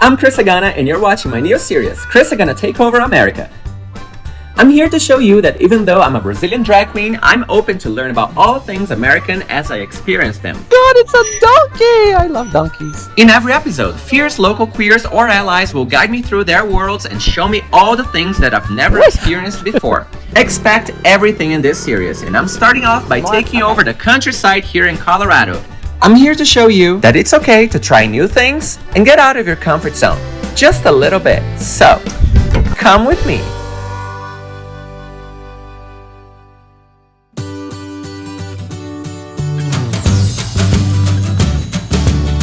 I'm Chris Agana and you're watching my new series, Chris Agana Take Over America. I'm here to show you that even though I'm a Brazilian drag queen, I'm open to learn about all things American as I experience them. God, it's a donkey! I love donkeys. In every episode, fierce local queers or allies will guide me through their worlds and show me all the things that I've never experienced before. Expect everything in this series, and I'm starting off by taking over the countryside here in Colorado. I'm here to show you that it's okay to try new things and get out of your comfort zone, just a little bit. So, come with me.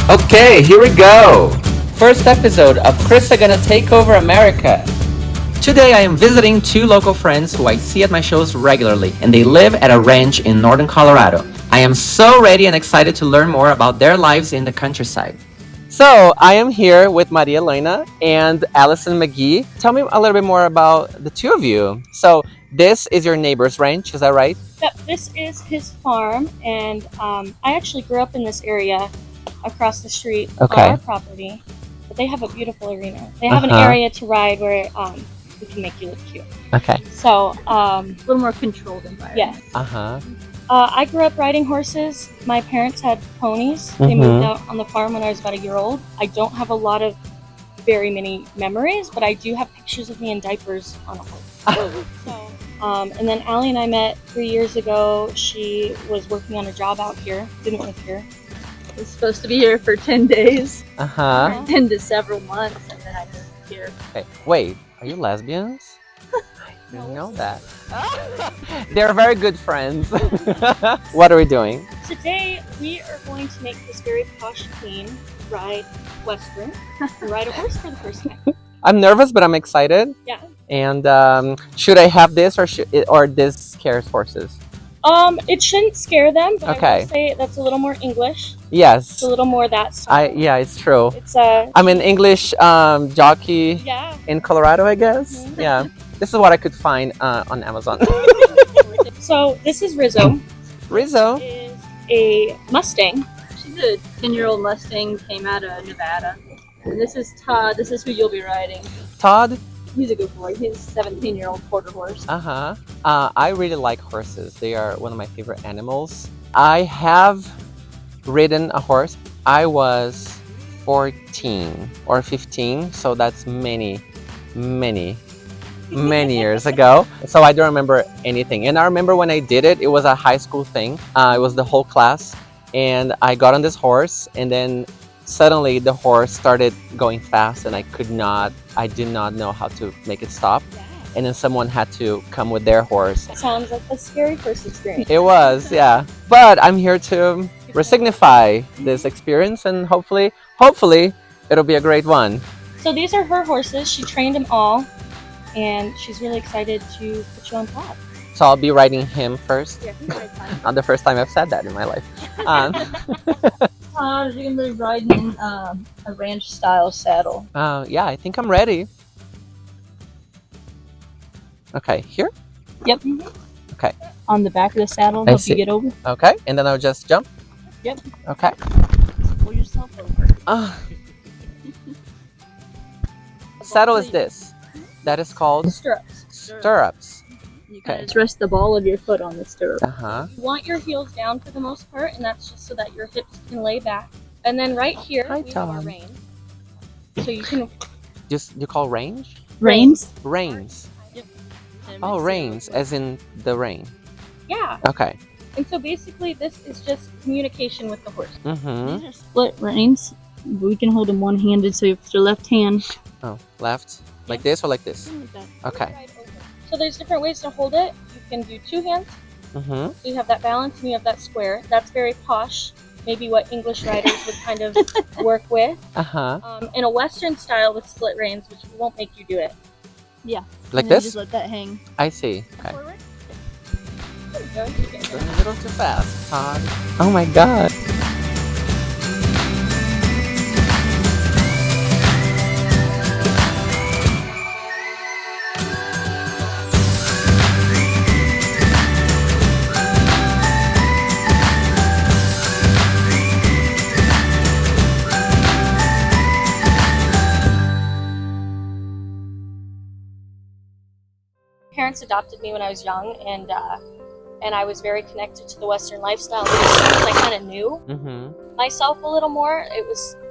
Okay, here we go! First episode of Chris Agana Take Over America. Today I am visiting two local friends who I see at my shows regularly, and they live at a ranch in northern Colorado. I am so ready and excited to learn more about their lives in the countryside. So, I am here with Elaina and Alison Magee. Tell me a little bit more about the two of you. So, this is your neighbor's ranch, is that right? Yep, this is his farm, and I actually grew up in this area across the street on our property. But they have a beautiful arena. They have an area to ride where we can make you look cute. Okay. So, a little more controlled environment. Yes. I grew up riding horses. My parents had ponies. They moved out on the farm when I was about a year old. I don't have a lot of very many memories, but I do have pictures of me in diapers on a horse. And then Allie and I met 3 years ago. She was working on a job out here, didn't live here. I was supposed to be here for 10 days. Uh-huh. Into several months, and then I moved here. Okay. Wait, are you lesbians? I didn't know that. They're very good friends. What are we doing? Today, we are going to make this very posh queen ride Western and ride a horse for the first time. I'm nervous, but I'm excited. Yeah. And should I have this, or this scares horses? It shouldn't scare them, but Okay. I will say that's a little more English. Yes. It's a little more that style. Yeah, it's true. It's I'm an English jockey yeah. in Colorado, I guess. Mhm. Yeah. This is what I could find on Amazon. So this is Rizzo. Rizzo. Is a Mustang. She's a 10-year-old Mustang, came out of Nevada. And this is Todd. This is who you'll be riding. Todd. He's a good boy. He's a 17-year-old quarter horse. I really like horses. They are one of my favorite animals. I have ridden a horse. I was 14 or 15, so that's many years ago. So I don't remember anything. And I remember when I did it, it was a high school thing. It was the whole class. And I got on this horse, and then suddenly the horse started going fast, and I did not know how to make it stop. And then someone had to come with their horse. That sounds like a scary first experience. It was, yeah. But I'm here to resignify this experience, and hopefully it'll be a great one. So these are her horses. She trained them all, and she's really excited to put you on top. So I'll be riding him first. Yeah, he's right behind you. Not the first time I've said that in my life. Todd, you're going to be riding a ranch-style saddle. Yeah, I think I'm ready. Okay, here? Yep. Okay. On the back of the saddle, I help see. you get over. Okay, and then I'll just jump? Yep. Okay. Pull yourself over. Saddle is this. That is called Stirrups. stirrups. You can just rest the ball of your foot on the stirrup. You want your heels down for the most part, and that's just so that your hips can lay back. And then right here, we have our rein. So you can... You call range? Reins? Reins. Yep. Oh, reins, as in the rain. Yeah. Okay. And so basically this is just communication with the horse. Mm-hmm. These are split reins. We can hold them one-handed, so with your left hand. Oh, left? Like this or like this? Like that. Okay. So there's different ways to hold it. You can do two hands. Mm-hmm. So you have that balance and you have that square. That's very posh. Maybe what English riders would kind of work with. In a Western style with split reins, which won't make you do it. Yeah. Like And then this? Just let that hang. I see. Okay. Forward. There we go. You get Going there. a little too fast, Todd. Oh my god. parents adopted me when I was young, and I was very connected to the Western lifestyle. But as soon as I kind of knew myself a little more, I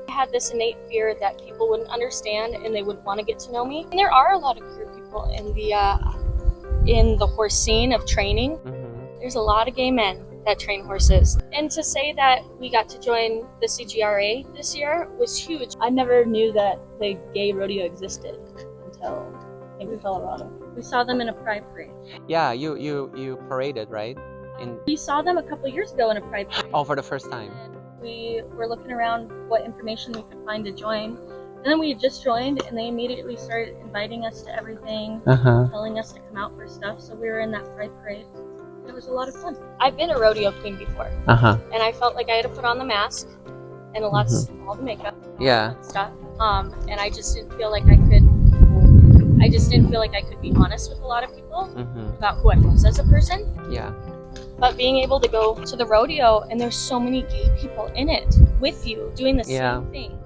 had this innate fear that people wouldn't understand and they wouldn't want to get to know me. And there are a lot of queer people in the horse scene of training. There's a lot of gay men that train horses. And to say that we got to join the CGRA this year was huge. I never knew that the gay rodeo existed until I came to Colorado. We saw them in a pride parade. Yeah, you paraded, right? We saw them a couple years ago in a pride parade. Oh, for the first time. And we were looking around what information we could find to join. And then we had just joined, and they immediately started inviting us to everything, telling us to come out for stuff. So we were in that pride parade. It was a lot of fun. I've been a rodeo queen before, and I felt like I had to put on the mask and all the makeup, all that stuff. And I just didn't feel like I could. I just didn't feel like I could be honest with a lot of people about who I was as a person. Yeah. But being able to go to the rodeo and there's so many gay people in it with you doing the same thing.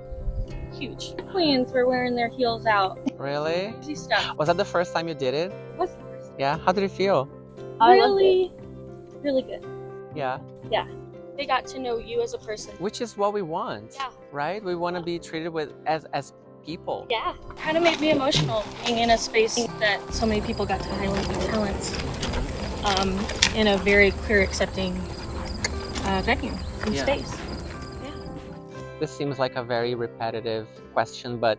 Huge. Queens were wearing their heels out. Really? Crazy stuff. Was that the first time you did it? It was the first time. Yeah. How did it feel? Really good. Yeah. Yeah. They got to know you as a person. Which is what we want. Yeah. Right? We want to be treated as people. Yeah. Kind of made me emotional being in a space that so many people got to highlight their talents in a very queer accepting venue and space. Yeah. This seems like a very repetitive question, but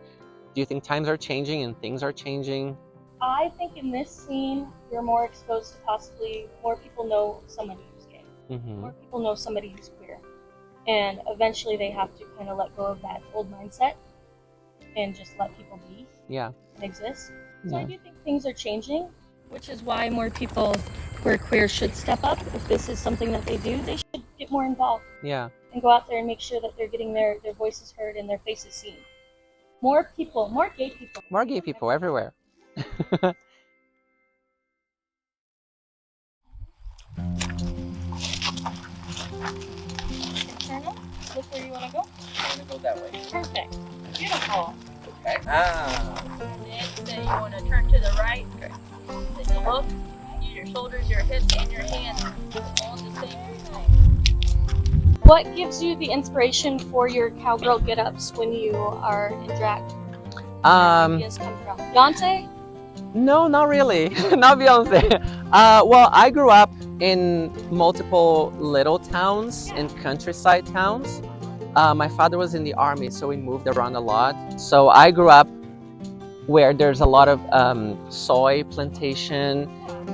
do you think times are changing and things are changing? I think in this scene, you're more exposed to possibly more people know somebody who's gay. More people know somebody who's queer. And eventually they have to kind of let go of that old mindset and just let people be and exist. So I do think things are changing, which is why more people who are queer should step up. If this is something that they do, they should get more involved. Yeah. And go out there and make sure that they're getting their voices heard and their faces seen. More people, more gay people. More gay people everywhere. Internal? Look where you want to go? I'm gonna go that way. Perfect. Beautiful. Okay. And then you want to turn to the right. Okay. Then you look. Use your shoulders, your hips, and your hands all at the same time. What gives you the inspiration for your cowgirl get-ups when you are in drag? Ideas come from Beyonce? No, not really. Not Beyonce. Well, I grew up in multiple little towns and countryside towns. My father was in the army, so we moved around a lot. So I grew up where there's a lot of soy plantation.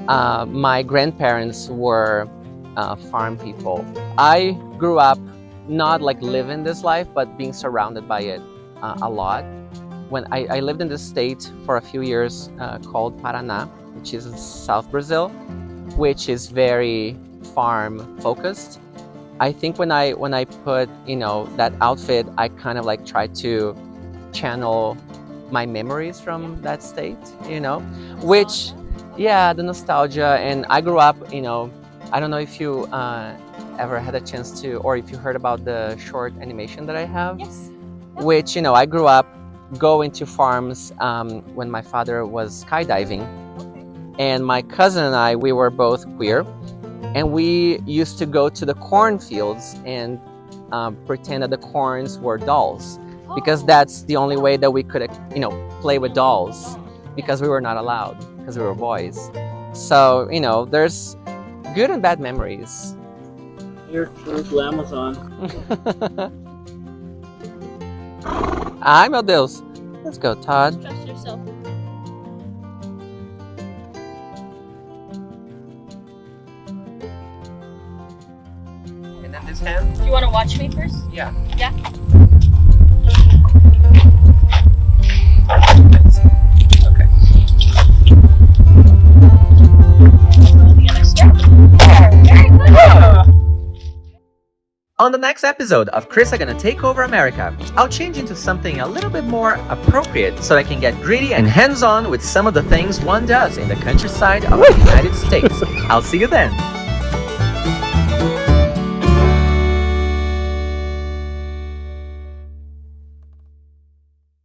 My grandparents were farm people. I grew up not like living this life, but being surrounded by it a lot. When I lived in this state for a few years called Paraná, which is in South Brazil, which is very farm focused. I think when I put, that outfit, I kind of like tried to channel my memories from that state, which, the nostalgia. And I grew up, I don't know if you ever had a chance to, or if you heard about the short animation that I have. Yes. Which, I grew up going to farms when my father was skydiving. And my cousin and I, we were both queer. And we used to go to the cornfields and pretend that the corns were dolls. Because that's the only way that we could, play with dolls. Because we were not allowed, because we were boys. So, there's good and bad memories. You're true to Amazon. Ai, meu Deus. Let's go, Todd. Trust yourself. And then this hand? Do you want to watch me first? Yeah. Yeah? Okay. The other step. Very good. On the next episode of Chris Are Gonna Take Over America, I'll change into something a little bit more appropriate so I can get gritty and hands-on with some of the things one does in the countryside of the United States. I'll see you then.